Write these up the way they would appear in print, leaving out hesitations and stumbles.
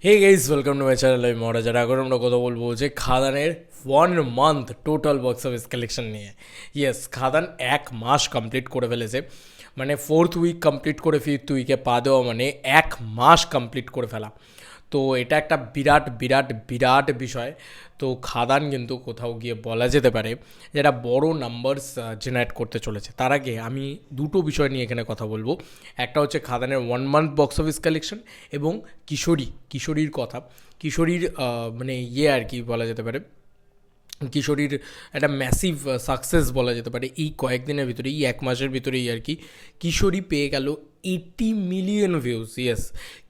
Hey guys, welcome to my channel. আমি মহারাজা। এখন আমরা কথা বলবো যে খাদানের 1 month total box office collection নিয়ে। ইয়েস, খাদান 1 মাস কমপ্লিট করে ফেলেছে, মানে 4th উইক কমপ্লিট করে 5th উইকে পা দেওয়া মানে 1 মাস কমপ্লিট করে ফেলা। তো এটা একটা বিরাট বিরাট বিরাট বিষয়। তো খাদান কিন্তু কোথাও গিয়ে বলা যেতে পারে যেটা বড় নাম্বারস জেনারেট করতে চলেছে। তার আগে আমি দুটো বিষয় নিয়ে এখানে কথা বলবো। একটা হচ্ছে খাদানের 1 মান্থ বক্স অফিস কালেকশন এবং কিশোরীর কথা। কিশোরীর মানে আর কি বলা যেতে পারে, কিশোরীর একটা ম্যাসিভ সাকসেস বলা যেতে পারে এই কয়েকদিনের ভিতরেই, এই 1 মাসের ভিতরেই আর কি। কিশোরী পেয়ে গেল 80 মিলিয়ন ভিউজ। ইয়েস,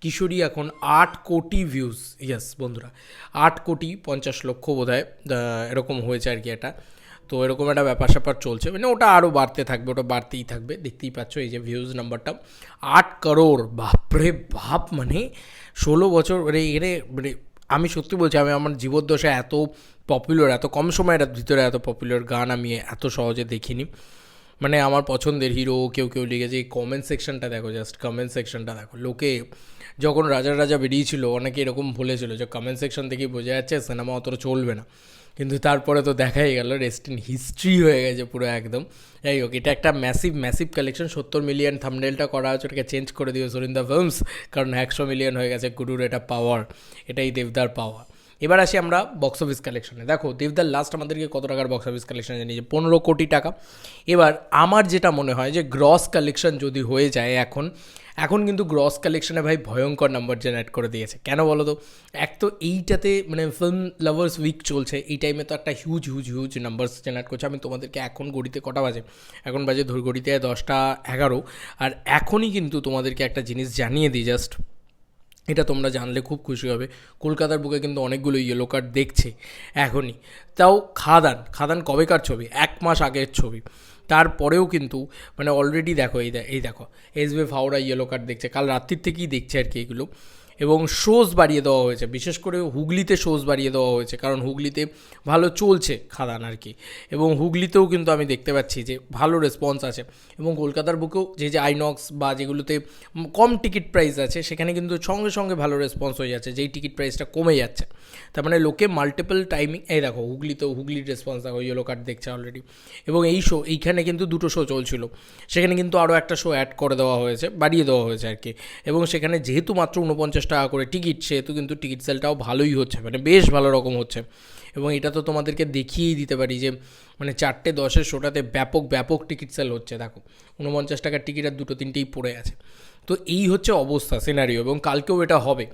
কিশোরী এখন 8 কোটি ভিউজ। ইয়েস বন্ধুরা, 8 কোটি 50 লক্ষ বোধহয় এরকম হয়েছে আর কি এটা। তো এরকম একটা ব্যাপার স্যাপার চলছে, মানে ওটা আরও বাড়তে থাকবে, ওটা বাড়তেই থাকবে। দেখতেই পাচ্ছ এই যে ভিউজ নাম্বারটা 8 করোড়। বাপরে বাপ, মানে 16 বছর মানে আমি সত্যি বলছি, আমি আমার জীবদ্দশায় এত পপুলার, এত কম সময়ের ভিতরে এত পপুলার গান আমি এত সহজে দেখিনি। মানে আমার পছন্দের হিরো কেউ কেউ লিখেছে। এই কমেন্ট সেকশনটা দেখো, জাস্ট কমেন্ট সেকশনটা দেখো। লোকে যখন রাজা বেরিয়েছিল অনেকে এরকম বলেছিল যে কমেন্ট সেকশন থেকেই বোঝা যাচ্ছে সিনেমা অতটা চলবে না, কিন্তু তারপরে তো দেখাই গেল রেস্ট ইন হিস্ট্রি হয়ে গেছে পুরো একদম। যাই হোক, এটা একটা ম্যাসিভ কালেকশন। 70 মিলিয়ন থাম্বনেলটা করা হচ্ছে, ওটাকে চেঞ্জ করে দিও সরিন্দা ফিল্মস, কারণ 100 মিলিয়ন হয়ে গেছে গুরুর। এটা পাওয়ার, এটাই দেবদার পাওয়ার। এবার আসি আমরা বক্স অফিস কালেকশনে। দেখো দেবদার লাস্ট আমাদেরকে কত টাকার বক্স অফিস কালেকশন জানিয়েছে, 15 কোটি টাকা। এবার আমার যেটা মনে হয় যে গ্রস কালেকশন যদি হয়ে যায় এখন কিন্তু গ্রস কালেকশনে ভাই ভয়ঙ্কর নাম্বার জেনারেট করে দিয়েছে। কেন বলো তো? এক তো এইটাতে মানে ফিল্ম লাভার্স উইক চলছে, এই টাইমে তো একটা হিউজ নাম্বারস জেনারেট করছে। আমি তোমাদেরকে এখন ঘড়িতে কটা বাজে, এখন বাজে ধর ঘড়িতে 10টা 11। আর এখনই কিন্তু তোমাদেরকে একটা জিনিস জানিয়ে দিই, জাস্ট এটা তোমরা জানলে খুব খুশি হবে। কলকাতার বুকে কিন্তু অনেকগুলো ইয়েলো কার্ড দেখছে এখনই। তাও খাদান কবেকার ছবি? 1 মাস আগের ছবি। তারপরেও কিন্তু মানে অলরেডি দেখো, এই দেখো এসবে হাওড়া ইয়েলো কার্ড দেখছে, কাল রাত্রির থেকেই দেখছে আর কি এগুলো। এবং শোজ বাড়িয়ে দেওয়া হয়েছে, বিশেষ করে হুগলিতে শোজ বাড়িয়ে দেওয়া হয়েছে, কারণ হুগলিতে ভালো চলছে খাদান আর কি। এবং হুগলিতেও কিন্তু আমি দেখতে পাচ্ছি যে ভালো রেসপন্স আছে। এবং কলকাতার বুকেও যে আইনক্স বা যেগুলোতে কম টিকিট প্রাইস আছে সেখানে কিন্তু সঙ্গে সঙ্গে ভালো রেসপন্স হয়ে যাচ্ছে, যেই টিকিট প্রাইসটা কমে যাচ্ছে। তার মানে লোকে মাল্টিপল টাইমিং, এই দেখো হুগলির রেসপন্স দেখো, ইয়েলো কার্ড দেখছে অলরেডি। এবং এইখানে কিন্তু 2টো শো চলছিল, সেখানে কিন্তু আরও একটা শো অ্যাড করে দেওয়া হয়েছে, বাড়িয়ে দেওয়া হয়েছে আর কি। এবং সেখানে যেহেতু মাত্র 49 টাকা করে টিকিট, সেহেতু কিন্তু টিকিট সেলটাও ভালোই হচ্ছে, মানে বেশ ভালো রকম হচ্ছে। এবং এটা তো তোমাদেরকে দেখিয়েই দিতে পারি যে মানে 4:10 শোটাতে ব্যাপক টিকিট সেল হচ্ছে। দেখো 49 টাকার টিকিট আর 2-3টেই পড়ে আছে। তো এই হচ্ছে অবস্থা, সিনারিও, এবং কালকেও এটা হবে।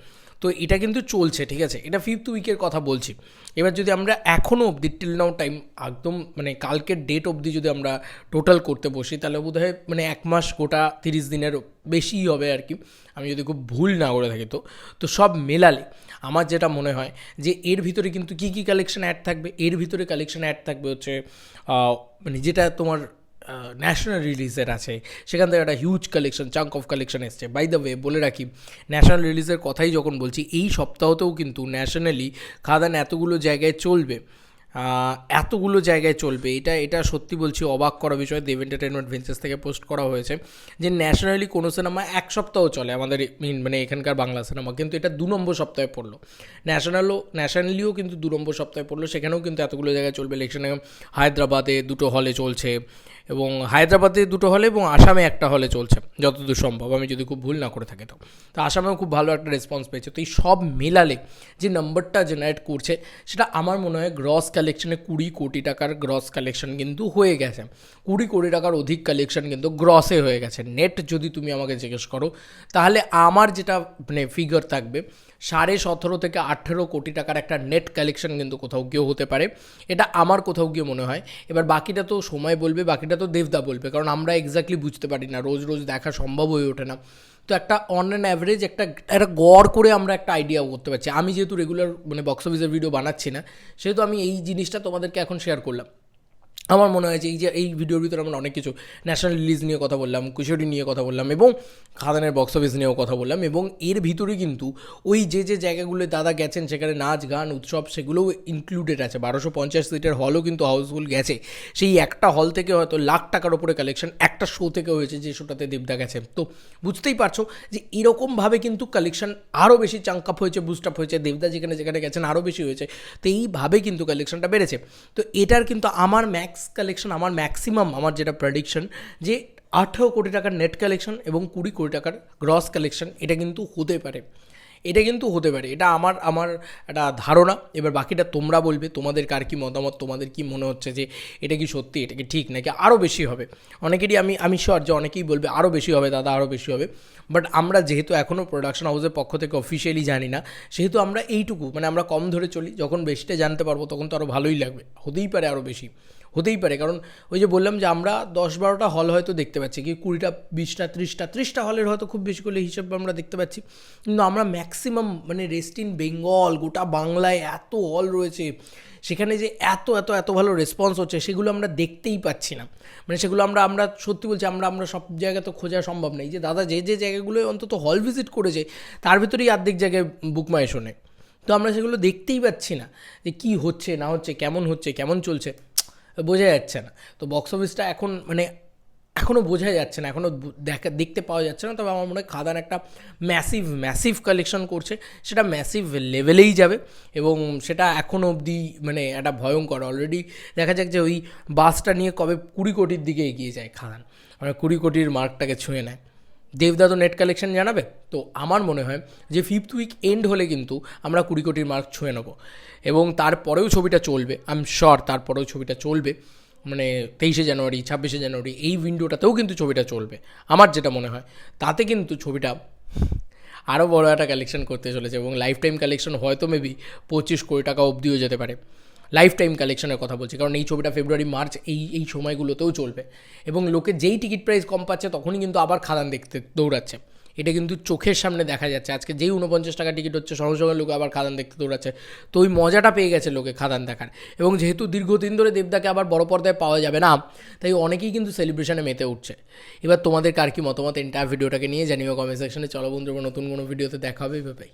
তো এটা কিন্তু চলছে, ঠিক আছে? এটা 5th উইকের কথা বলছি। এবার যদি আমরা এখনও অবধি টিল নাও টাইম একদম মানে কালকের ডেট অবধি যদি আমরা টোটাল করতে বসি, তাহলে বোধ হয় মানে 1 মাস গোটা 30 দিনের বেশিই হবে আর কি, আমি যদি খুব ভুল না করে থাকি। তো সব মেলালে আমার যেটা মনে হয় যে এর ভিতরে কিন্তু কী কালেকশন অ্যাড থাকবে, এর ভিতরে কালেকশন অ্যাড থাকবে হচ্ছে মানে যেটা তোমার ন্যাশনাল রিলিজের আছে, সেখান থেকে একটা huge collection, chunk of collection এসছে। বাই দ্য ওয়ে বলে রাখি, ন্যাশনাল রিলিজের কথাই যখন বলছি, এই সপ্তাহতেও কিন্তু ন্যাশনালি খাদান এতগুলো জায়গায় চলবে। এটা সত্যি বলছি, অবাক করা বিষয়। দেব এন্টারটেনমেন্ট ভেঞ্চার্স থেকে পোস্ট করা হয়েছে যে ন্যাশনালি কোনো সিনেমা 1 সপ্তাহ চলে আমাদের মানে এখানকার বাংলা সিনেমা, কিন্তু এটা 2 নম্বর সপ্তাহে পড়লো। ন্যাশনালিও কিন্তু 2 নম্বর সপ্তাহে পড়লো, সেখানেও কিন্তু এতগুলো জায়গায় চলবে। ইলেকশনে হায়দ্রাবাদে 2টো হলে চলছে, এবং হায়দ্রাবাদে 2টো হলে এবং আসামে একটা হলে চলছে যতদূর সম্ভব, আমি যদি খুব ভুল না করে থাকি। তো আসামেও খুব ভালো একটা রেসপন্স পেয়েছে। তো এই সব মেলালে যে নাম্বারটা জেনারেট করছে, সেটা আমার মনে হয় গ্রস কালেকশনে 20 কোটি টাকার গ্রস কালেকশন কিন্তু হয়ে গেছে। 20 কোটি টাকার অধিক কালেকশন কিন্তু গ্রসে হয়ে গেছে। নেট যদি তুমি আমাকে জিজ্ঞেস করো, তাহলে আমার যেটা মানে ফিগার থাকবে 17.5 থেকে 18 কোটি টাকার একটা নেট কালেকশন কিন্তু কোথাও গিয়ে হতে পারে, এটা আমার কোথাও গিয়ে মনে হয়। এবার বাকিটা তো সময় বলবে, বাকিটা তো দেবদা বলবে, কারণ আমরা এক্স্যাক্টলি বুঝতে পারি না, রোজ দেখা সম্ভব হয়ে ওঠে না। তো একটা অন অ্যান অ্যাভারেজ একটা গড় করে আমরা একটা আইডিয়া করতে পারছি। আমি যেহেতু রেগুলার মানে বক্স অফিসের ভিডিও বানাচ্ছি না, সেহেতু আমি এই জিনিসটা তোমাদেরকে এখন শেয়ার করলাম। আমার মনে হয় যে এই ভিডিওর ভিতরে আমরা অনেক কিছু ন্যাশনাল রিলিজ নিয়ে কথা বললাম, কিশোরী নিয়ে কথা বললাম, এবং খাদানের বক্স অফিস নিয়েও কথা বললাম। এবং এর ভিতরে কিন্তু ওই যে জায়গাগুলো দাদা গেছেন, সেখানে নাচ গান উৎসব সেগুলোও ইনক্লুডেড আছে। 1250 সিটের হলও কিন্তু হাউসফুল গেছে। সেই একটা হল থেকে হয়তো লাখ টাকার ওপরে কালেকশন একটা শো থেকে হয়েছে, যে শোটাতে দেবদা গেছে। তো বুঝতেই পারছো যে এরকমভাবে কিন্তু কালেকশন আরও বেশি চাঙ্ক আপ হয়েছে, বুস্ট আপ হয়েছে, দেবদা যেখানে যেখানে গেছেন আরও বেশি হয়েছে। তো এইভাবে কিন্তু কালেকশনটা বেড়েছে। তো এটার কিন্তু আমার ম্যাক্স কালেকশন, আমার ম্যাক্সিমাম, আমার যেটা প্রেডিকশন যে 18 কোটি টাকার নেট কালেকশন এবং 20 কোটি টাকার গ্রস কালেকশন, এটা কিন্তু হতে পারে, এটা কিন্তু হতে পারে। এটা আমার আমার একটা ধারণা। এবার বাকিটা তোমরা বলবে, তোমাদের কার কী মতামত, তোমাদের কি মনে হচ্ছে যে এটা কি সত্যি, এটা কি ঠিক, নাকি আরও বেশি হবে। অনেকেরই আমি শিওর যে অনেকেই বলবে আরও বেশি হবে দাদা, আরও বেশি হবে। বাট আমরা যেহেতু এখনও প্রোডাকশন হাউসের পক্ষ থেকে অফিসিয়ালি জানি না, সেহেতু আমরা এইটুকু মানে আমরা কম ধরে চলি। যখন বেশিটা জানতে পারবো তখন তো আরও ভালোই লাগবে, হতেই পারে আরও বেশি, হতেই পারে। কারণ ওই যে বললাম যে আমরা 10-12টা হল হয়তো দেখতে পাচ্ছি, কি 20টা 20টা 30টা হলের হয়তো খুব বেশি করলে হিসেবে আমরা দেখতে পাচ্ছি, কিন্তু আমরা ম্যাক্সিমাম মানে রেস্ট ইন বেঙ্গল, গোটা বাংলায় এত হল রয়েছে, সেখানে যে এত এত এত ভালো রেসপন্স হচ্ছে সেগুলো আমরা দেখতেই পাচ্ছি না। মানে সেগুলো আমরা সত্যি বলছি, আমরা সব জায়গায় তো খোঁজা সম্ভব নেই। যে দাদা যে জায়গাগুলোয় অন্তত হল ভিজিট করেছে তার ভিতরেই অর্ধেক জায়গায় বুক মাই শোনে। তো আমরা সেগুলো দেখতেই পাচ্ছি না যে কী হচ্ছে না হচ্ছে, কেমন চলছে, বোঝা যাচ্ছে না। তো বক্স অফিসটা এখন মানে এখনও বোঝা যাচ্ছে না, এখনও দেখতে পাওয়া যাচ্ছে না। তবে আমার মনে হয় খাদান একটা ম্যাসিভ কালেকশন করছে, সেটা ম্যাসিভ লেভেলেই যাবে এবং সেটা এখনও অবধি মানে একটা ভয়ঙ্কর। অলরেডি দেখা যাক যে ওই বাসটা নিয়ে কবে 20 কোটির দিকে এগিয়ে যায় খাদান, মানে 20 কোটির মার্কটাকে ছুঁয়ে নেয়। দেবদা তো নেট কালেকশন জানাবে, তো আমার মনে হয় যে 5th উইক এন্ড হলে কিন্তু আমরা 20 কোটির মার্ক ছুঁয়ে নেবো এবং তারপরেও ছবিটা চলবে। আই এম শিওর তারপরেও ছবিটা চলবে, মানে 23শে জানুয়ারি 26শে জানুয়ারি এই উইন্ডোটাতেও কিন্তু ছবিটা চলবে। আমার যেটা মনে হয় তাতে কিন্তু ছবিটা আরও বড় একটা কালেকশন করতে চলেছে এবং লাইফ টাইম কালেকশন হয়তো মেবি 25 কোটি টাকা অবধিও যেতে পারে। লাইফ টাইম কালেকশনের কথা বলছি, কারণ এই ছবিটা ফেব্রুয়ারি মার্চ এই সময়গুলোতেও চলবে এবং লোকে যেই টিকিট প্রাইস কম পাচ্ছে তখনই কিন্তু আবার খাদান দেখতে দৌড়াচ্ছে। এটা কিন্তু চোখের সামনে দেখা যাচ্ছে। আজকে যেই 49 টাকা টিকিট হচ্ছে সঙ্গে সঙ্গে লোকে আবার খাদান দেখতে দৌড়াচ্ছে। তো ওই মজাটা পেয়ে গেছে লোকে খাদান দেখার। এবং যেহেতু দীর্ঘদিন ধরে দেবদাকে আবার বড় পর্দায় পাওয়া যাবে না, তাই অনেকেই কিন্তু সেলিব্রেশনে মেতে উঠছে। এবার তোমাদের কার কি মতামত এন্টায়ার ভিডিওটাকে নিয়ে জানিও কমেন্ট সেকশনে। চলো বন্ধুরা, নতুন কোনো ভিডিওতে দেখা হবে, বাই।